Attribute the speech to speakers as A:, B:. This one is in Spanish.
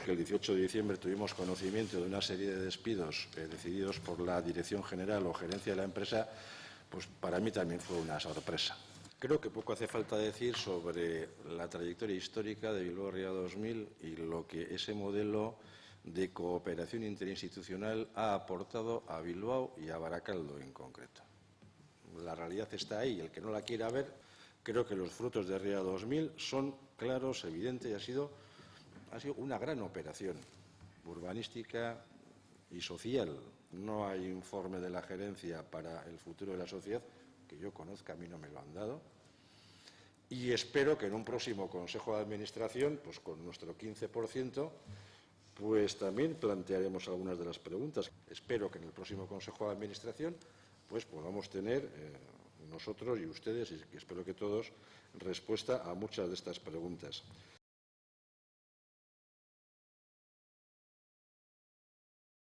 A: que el 18 de diciembre tuvimos conocimiento de una serie de despidos decididos por la Dirección General o Gerencia de la empresa, pues para mí también fue una sorpresa. Creo que poco hace falta decir sobre la trayectoria histórica de Bilbao Ría 2000 y lo que ese modelo de cooperación interinstitucional ha aportado a Bilbao y a Barakaldo en concreto. La realidad está ahí, el que no la quiera ver, creo que los frutos de Ría 2000 son claros, evidentes, y ha sido una gran operación urbanística y social. No hay informe de la gerencia para el futuro de la sociedad, que yo conozca, a mí no me lo han dado. Y espero que en un próximo Consejo de Administración, pues con nuestro 15%, pues también plantearemos algunas de las preguntas. Espero que en el próximo Consejo de Administración pues podamos tener nosotros y ustedes, y espero que todos, respuesta a muchas de estas preguntas.